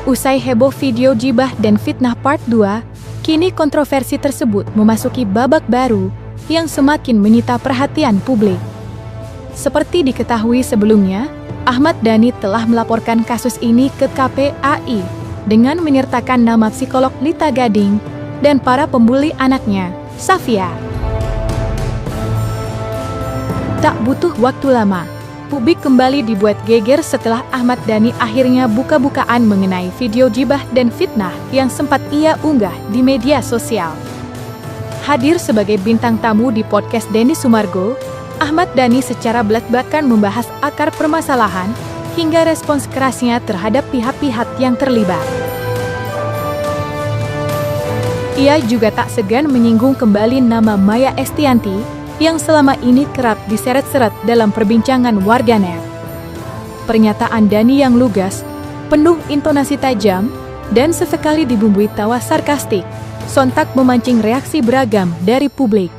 Usai heboh video gibah dan fitnah part 2, kini kontroversi tersebut memasuki babak baru yang semakin menyita perhatian publik. Seperti diketahui sebelumnya, Ahmad Dhani telah melaporkan kasus ini ke KPAI dengan menyertakan nama psikolog Lita Gading dan para pembuli anaknya, Safia. Tak butuh waktu lama, publik kembali dibuat geger setelah Ahmad Dhani akhirnya buka-bukaan mengenai video gibah dan fitnah yang sempat ia unggah di media sosial. Hadir sebagai bintang tamu di podcast Denny Sumargo, Ahmad Dhani secara belak-belakan membahas akar permasalahan hingga respons kerasnya terhadap pihak-pihak yang terlibat. Ia juga tak segan menyinggung kembali nama Maya Estianty yang selama ini kerap diseret-seret dalam perbincangan warganet. Pernyataan Dhani yang lugas, penuh intonasi tajam, dan sesekali dibumbui tawa sarkastik, sontak memancing reaksi beragam dari publik.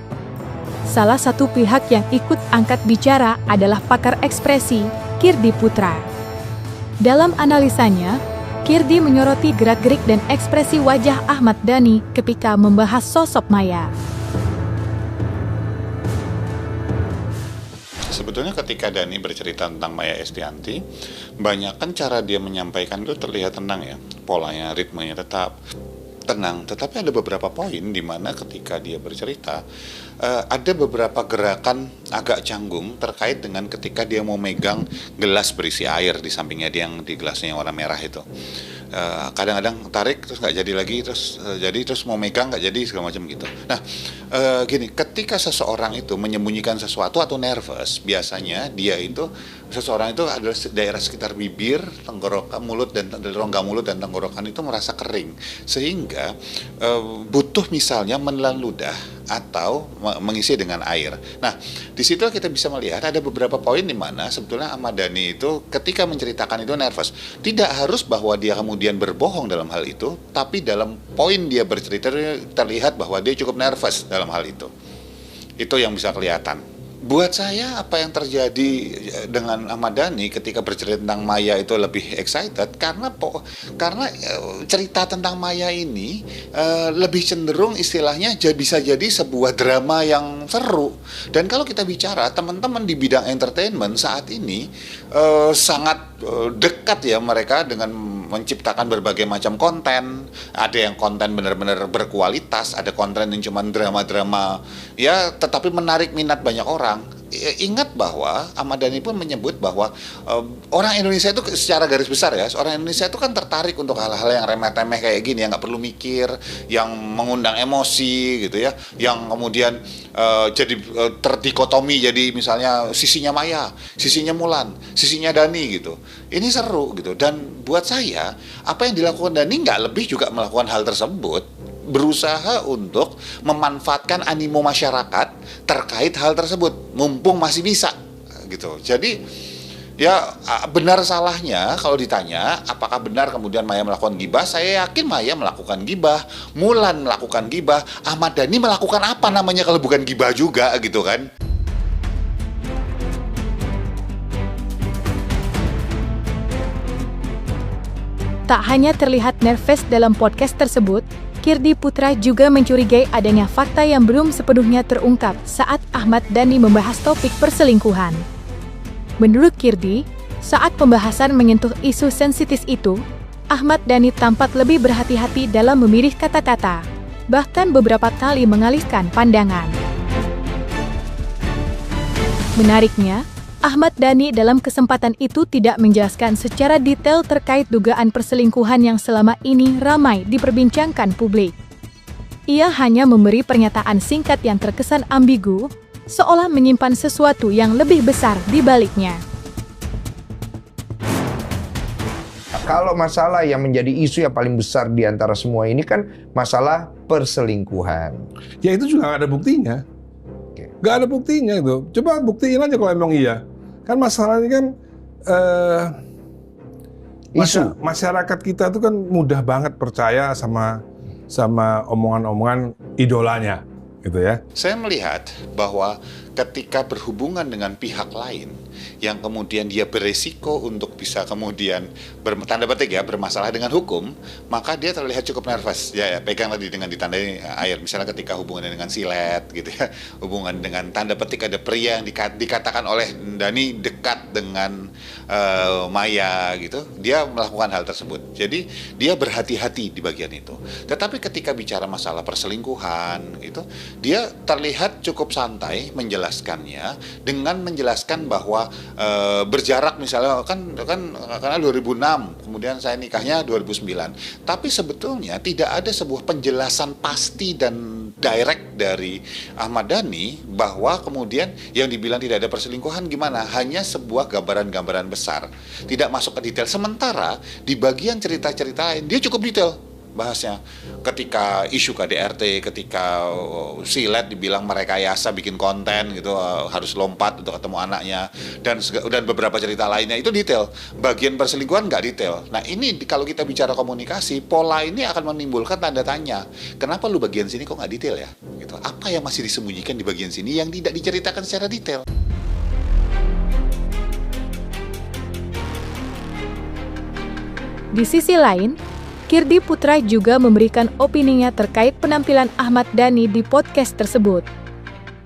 Salah satu pihak yang ikut angkat bicara adalah pakar ekspresi, Kirdi Putra. Dalam analisanya, Kirdi menyoroti gerak-gerik dan ekspresi wajah Ahmad Dhani ketika membahas sosok Maya. Sebetulnya ketika Dhani bercerita tentang Maya Estianty, banyak kan cara dia menyampaikan itu terlihat tenang ya, polanya, ritmenya tetap tenang. Tetapi ada beberapa poin di mana ketika dia bercerita, ada beberapa gerakan agak canggung terkait dengan ketika dia mau megang gelas berisi air di sampingnya dia yang di gelasnya yang warna merah itu. Kadang-kadang tarik terus nggak jadi lagi, terus mau megang nggak jadi, segala macam gitu. Nah, gini, ketika seseorang itu menyembunyikan sesuatu atau nervous, biasanya seseorang itu adalah daerah sekitar bibir, tenggorokan, mulut dan rongga mulut dan tenggorokan itu merasa kering, sehingga butuh misalnya menelan ludah atau mengisi dengan air. Nah, di situ kita bisa melihat ada beberapa poin di mana sebetulnya Ahmad Dhani itu ketika menceritakan itu nervous. Tidak harus bahwa dia kemudian berbohong dalam hal itu, tapi dalam poin dia bercerita terlihat bahwa dia cukup nervous dalam hal itu. Itu yang bisa kelihatan. Buat saya apa yang terjadi dengan Ahmad Dhani ketika bercerita tentang Maya itu lebih excited karena cerita tentang Maya ini lebih cenderung istilahnya bisa jadi sebuah drama yang seru. Dan kalau kita bicara teman-teman di bidang entertainment saat ini sangat dekat ya mereka dengan menciptakan berbagai macam konten. Ada yang konten benar-benar berkualitas, ada konten yang cuma drama-drama ya tetapi menarik minat banyak orang. Ingat bahwa Ahmad Dhani pun menyebut bahwa orang Indonesia itu secara garis besar ya, orang Indonesia itu kan tertarik untuk hal-hal yang remeh-temeh kayak gini, yang nggak perlu mikir, yang mengundang emosi gitu ya, yang kemudian jadi terdikotomi, jadi misalnya sisinya Maya, sisinya Mulan, sisinya Dhani gitu. Ini seru gitu, dan buat saya apa yang dilakukan Dhani nggak lebih juga melakukan hal tersebut, berusaha untuk memanfaatkan animo masyarakat terkait hal tersebut mumpung masih bisa gitu. Jadi ya benar salahnya kalau ditanya apakah benar kemudian Maya melakukan gibah, saya yakin Maya melakukan gibah, Mulan melakukan gibah, Ahmad Dhani melakukan apa namanya kalau bukan gibah juga gitu kan. Tak hanya terlihat nervous dalam podcast tersebut, Kirdi Putra juga mencurigai adanya fakta yang belum sepenuhnya terungkap saat Ahmad Dhani membahas topik perselingkuhan. Menurut Kirdi, saat pembahasan menyentuh isu sensitif itu, Ahmad Dhani tampak lebih berhati-hati dalam memilih kata-kata, bahkan beberapa kali mengalihkan pandangan. Menariknya, Ahmad Dhani dalam kesempatan itu tidak menjelaskan secara detail terkait dugaan perselingkuhan yang selama ini ramai diperbincangkan publik. Ia hanya memberi pernyataan singkat yang terkesan ambigu, seolah menyimpan sesuatu yang lebih besar di baliknya. Kalau masalah yang menjadi isu yang paling besar di antara semua ini kan masalah perselingkuhan. Ya itu juga nggak ada buktinya. Nggak ada buktinya itu. Coba buktiin aja kalau emang iya. Kan masalahnya kan masyarakat kita tuh kan mudah banget percaya sama omongan-omongan idolanya. gitu ya. Saya melihat bahwa ketika berhubungan dengan pihak lain yang kemudian dia beresiko untuk bisa kemudian tanda petik ya bermasalah dengan hukum, maka dia terlihat cukup nervous. Ya, pegang tadi dengan ditandai air, misalnya ketika hubungannya dengan silet gitu ya, hubungan dengan tanda petik ada pria yang dikatakan oleh Dhani dekat dengan Maya gitu, dia melakukan hal tersebut. Jadi dia berhati-hati di bagian itu. Tetapi ketika bicara masalah perselingkuhan gitu, dia terlihat cukup santai menjelaskannya dengan menjelaskan bahwa berjarak misalnya kan karena 2006 kemudian saya nikahnya 2009, tapi sebetulnya tidak ada sebuah penjelasan pasti dan direct dari Ahmad Dhani bahwa kemudian yang dibilang tidak ada perselingkuhan gimana, hanya sebuah gambaran-gambaran besar, tidak masuk ke detail. Sementara di bagian cerita-cerita lain dia cukup detail bahasnya, ketika isu KDRT, ketika silet dibilang merekayasa bikin konten gitu, harus lompat untuk ketemu anaknya, dan beberapa cerita lainnya itu detail. Bagian perselingkuhan nggak detail. Nah ini kalau kita bicara komunikasi, pola ini akan menimbulkan tanda tanya, kenapa lu bagian sini kok nggak detail ya gitu, apa yang masih disembunyikan di bagian sini yang tidak diceritakan secara detail. Di sisi lain, Kirdi Putra juga memberikan opininya terkait penampilan Ahmad Dhani di podcast tersebut.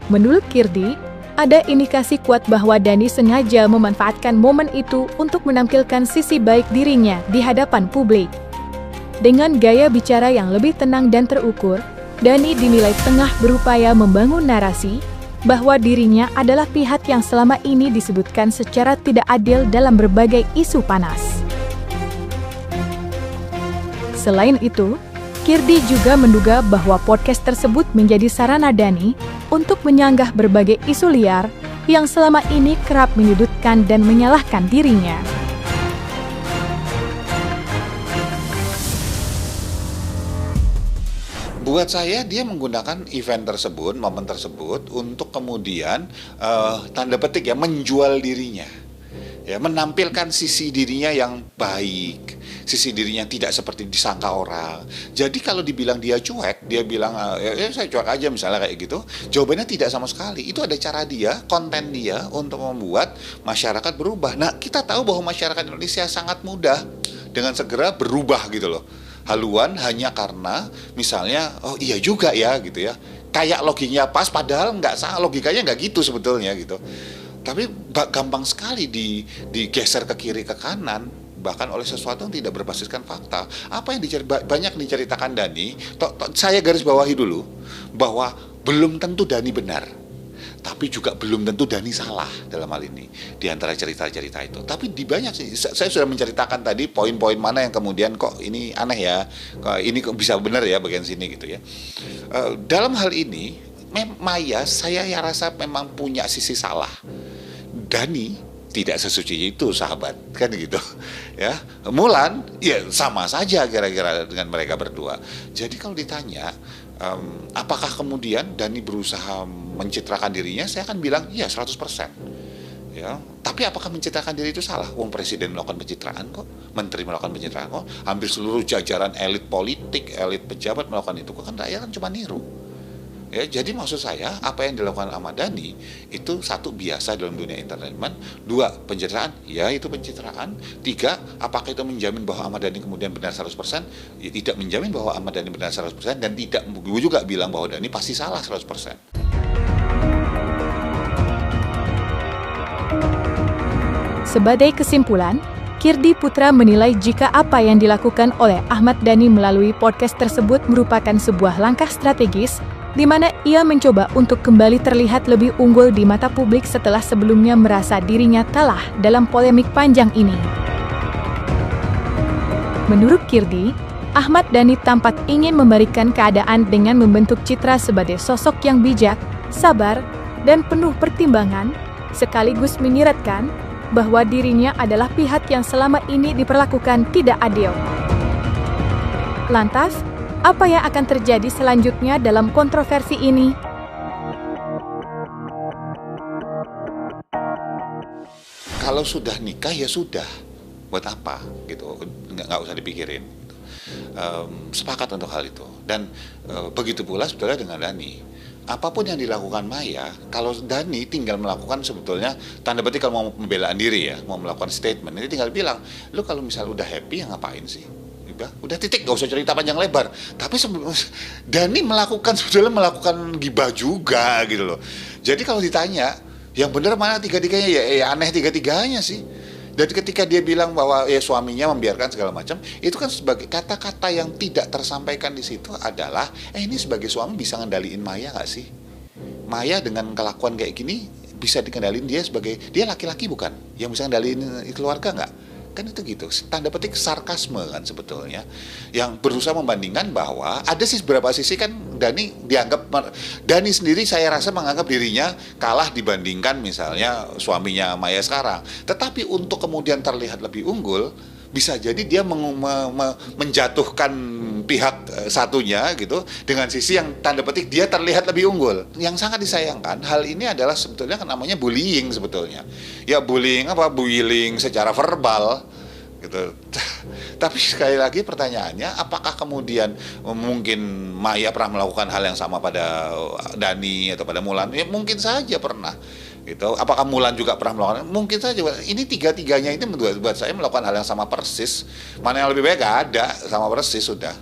Menurut Kirdi, ada indikasi kuat bahwa Dhani sengaja memanfaatkan momen itu untuk menampilkan sisi baik dirinya di hadapan publik. Dengan gaya bicara yang lebih tenang dan terukur, Dhani dinilai tengah berupaya membangun narasi bahwa dirinya adalah pihak yang selama ini disebutkan secara tidak adil dalam berbagai isu panas. Selain itu, Kirdi juga menduga bahwa podcast tersebut menjadi sarana Dhani untuk menyanggah berbagai isu liar yang selama ini kerap menyudutkan dan menyalahkan dirinya. Buat saya dia menggunakan event tersebut, momen tersebut untuk kemudian tanda petik ya menjual dirinya. Ya, menampilkan sisi dirinya yang baik, sisi dirinya tidak seperti disangka orang. Jadi kalau dibilang dia cuek, dia bilang ya saya cuek aja misalnya kayak gitu, jawabannya tidak sama sekali. Itu ada cara dia, konten dia untuk membuat masyarakat berubah. Nah, kita tahu bahwa masyarakat Indonesia sangat mudah dengan segera berubah gitu loh. Haluan hanya karena misalnya oh iya juga ya gitu ya, kayak logiknya pas padahal nggak salah, logikanya nggak gitu sebetulnya gitu. Tapi gampang sekali digeser ke kiri ke kanan, bahkan oleh sesuatu yang tidak berbasiskan fakta. Apa yang banyak diceritakan Dhani, saya garis bawahi dulu bahwa belum tentu Dhani benar, tapi juga belum tentu Dhani salah dalam hal ini di antara cerita-cerita itu. Tapi di banyak sih, saya sudah menceritakan tadi poin-poin mana yang kemudian kok ini aneh ya, ini kok bisa benar ya bagian sini gitu ya. Dalam hal ini Maya saya rasa memang punya sisi salah. Dhani tidak sesuci itu sahabat kan gitu ya. Mulan ya sama saja kira-kira dengan mereka berdua. Jadi kalau ditanya apakah kemudian Dhani berusaha mencitrakan dirinya, saya akan bilang iya 100%. Ya, tapi apakah mencitrakan diri itu salah? Wong presiden melakukan pencitraan kok, menteri melakukan pencitraan kok, hampir seluruh jajaran elit politik, elit pejabat melakukan itu kok, kan rakyat kan cuma niru. Ya, jadi maksud saya apa yang dilakukan Ahmad Dhani itu satu biasa dalam dunia entertainment, dua pencitraan, ya itu pencitraan, tiga apakah itu menjamin bahwa Ahmad Dhani kemudian benar 100%? Ya, tidak menjamin bahwa Ahmad Dhani benar 100% dan tidak juga bilang bahwa Dhani pasti salah 100%. Sebagai kesimpulan, Kirdi Putra menilai jika apa yang dilakukan oleh Ahmad Dhani melalui podcast tersebut merupakan sebuah langkah strategis di mana ia mencoba untuk kembali terlihat lebih unggul di mata publik setelah sebelumnya merasa dirinya kalah dalam polemik panjang ini. Menurut Kirdi, Ahmad Dhani tampak ingin memberikan keadaan dengan membentuk citra sebagai sosok yang bijak, sabar, dan penuh pertimbangan, sekaligus menyiratkan bahwa dirinya adalah pihak yang selama ini diperlakukan tidak adil. Lantas, apa yang akan terjadi selanjutnya dalam kontroversi ini? Kalau sudah nikah ya sudah, buat apa gitu, nggak usah dipikirin. Sepakat untuk hal itu dan begitu pula sebetulnya dengan Dhani. apapun yang dilakukan Maya, kalau Dani tinggal melakukan sebetulnya tanda petik kalau mau pembelaan diri ya, mau melakukan statement, ini tinggal bilang, lu kalau misalnya udah happy ya ngapain sih? Udah titik, gak usah cerita panjang lebar. Tapi Dani sebetulnya melakukan gibah juga gitu loh. Jadi kalau ditanya, yang benar mana tiga-tiganya, ya aneh tiga-tiganya sih. Dan ketika dia bilang bahwa ya suaminya membiarkan segala macam, itu kan sebagai kata-kata yang tidak tersampaikan di situ adalah, ini sebagai suami bisa ngendaliin Maya nggak sih? Maya dengan kelakuan kayak gini bisa dikendaliin dia laki-laki bukan? Yang bisa ngendaliin keluarga nggak? Kan itu gitu, tanda petik sarkasme kan sebetulnya, yang berusaha membandingkan bahwa ada sih beberapa sisi kan Dani sendiri saya rasa menganggap dirinya kalah dibandingkan misalnya suaminya Maya sekarang, tetapi untuk kemudian terlihat lebih unggul bisa jadi dia menjatuhkan pihak satunya gitu dengan sisi yang tanda petik dia terlihat lebih unggul. Yang sangat disayangkan hal ini adalah sebetulnya namanya bullying sebetulnya. Ya bullying secara verbal gitu. Tapi sekali lagi pertanyaannya, apakah kemudian mungkin Maya pernah melakukan hal yang sama pada Dani atau pada Mulan? Ya mungkin saja pernah. Gitu. Apakah Mulan juga pernah melakukan? Mungkin saja. Ini tiga-tiganya ini buat saya melakukan hal yang sama persis. Mana yang lebih baik? Gak ada, sama persis sudah.